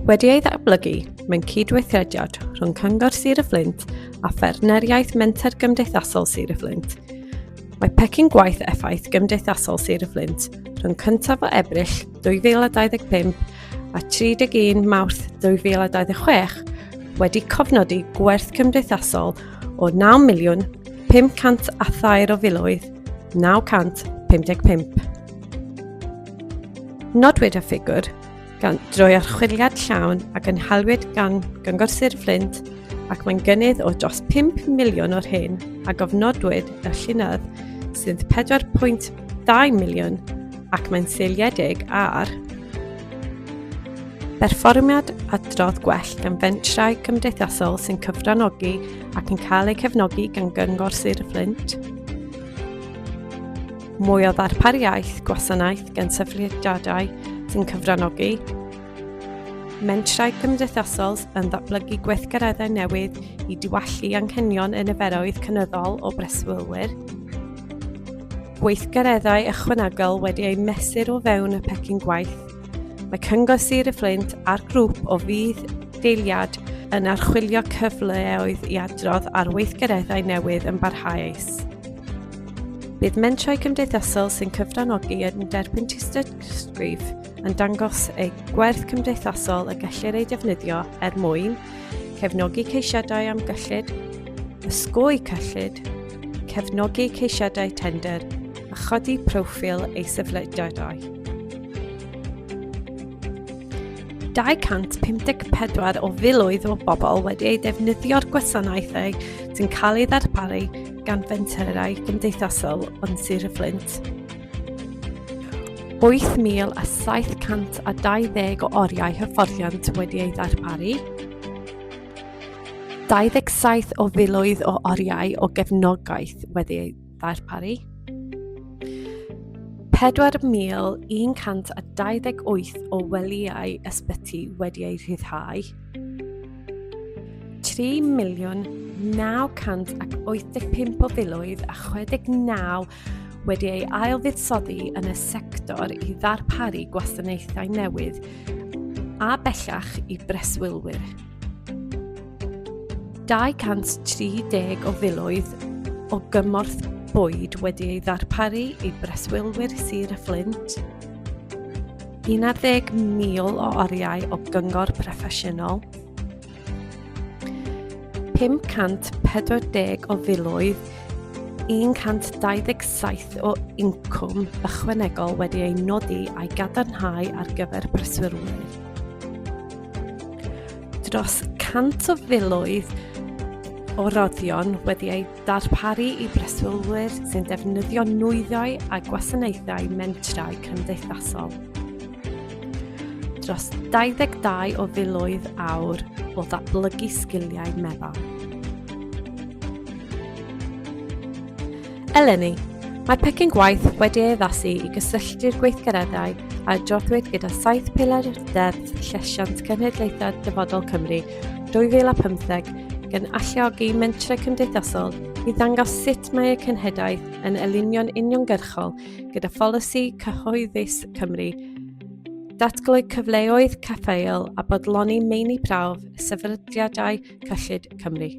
Wedi ei ddatblygu, mae'n cydweithrediad rhwng Cyngor Sir y Fflint a Phertneriaeth Menter Gymdeithasol Sir y Fflint. Mae pecyn gwaith Effaith Gymdeithasol Sir y Fflint rhwng 1 o Ebrill 2025 a 31 Mawrth 2026 wedi cofnodi gwerth cymdeithasol o £9,500,955. Nodwyd y ffigwr gan droi archwiliad llawn a gynhalwyd gan Gyngor Sir y Fflint ac mae'n gynnydd o dros 5 miliwn o'r hyn a gofnodwyd y llynydd sydd 4.2 miliwn ac mae'n seiliedig ar berfformiad adrodd gwell gan fentrau cymdeithasol sy'n cyfrannogi ac yn cael eu cefnogi gan Gyngor Sir y Fflint, mwy o ddarpariaeth gwasanaeth gan sefydliadau sy'n cyfrannogi, mentrau cymdeithasol yn ddatblygu gweithgareddau newydd i diwallu anghenion y niferoedd cynyddol o breswylwyr, gweithgareddau ychwanegol wedi ei mesur o fewn y pecyn gwaith. Mae Cyngor Sir y Fflint a'r grŵp o fydd deiliad yn archwilio cyfleoedd i adrodd ar weithgareddau newydd yn barhaus. Bydd mentrau cymdeithasol sy'n cyfrannogi yn derbyn tystysgrif yn dangos eu gwerth cymdeithasol y gellir ei defnyddio mwyn cefnogi ceisiadau am gyllid, ysgoi cyllid, cefnogi ceisiadau tender a chodi proffil ei sefydliadau. 254 o filoedd o bobl wedi ei defnyddio'r gwasanaethau sy'n cael ei ddarparu gan fenterau cymdeithasol yn Sir y Fflint. 8,720 o oriau hyfforddiant wedi ei ddarparu, 27 o filoedd o oriau o gefnogaeth wedi ei ddarparu, 4,128 o weliau ysbyty wedi ei rhyddhau, 3,985 o filoedd a 69 wedi ei ailfuddsoddi yn y sector i ddarparu gwasanaethau newydd a bellach i breswylwyr. 230 o filoedd o gymorth bwyd wedi ei ddarparu i breswylwyr Sir y Fflint, 11,000 o oriau o gyngor proffesiynol, 540 o filoedd, 127 o incwm ychwanegol wedi ei nodi a'i gadarnhau ar gyfer breswylwyr. Dros 100 o filoedd o roddion wedi ei darparu i breswylwyr sy'n defnyddio nwyddau a gwasanaethau mentrau cymdeithasol. Dros 22 o filoedd awr o ddatblygu sgiliau meddal. Eleni, mae pecyn gwaith wedi ei addasu i gysylltu'r gweithgareddau a adroddwyd gyda 7 pilar deddf llesiant Cenhedlaethau Dyfodol Cymru 2015 gan alluogi mentrau cymdeithasol i ddangos sut mae y cenhedlaeth yn elunio'n uniongyrchol gyda pholisi cyhoeddus Cymru, datglwyd cyfleoedd caffael a bodloni meini prawf sefydliadau cyllid Cymru.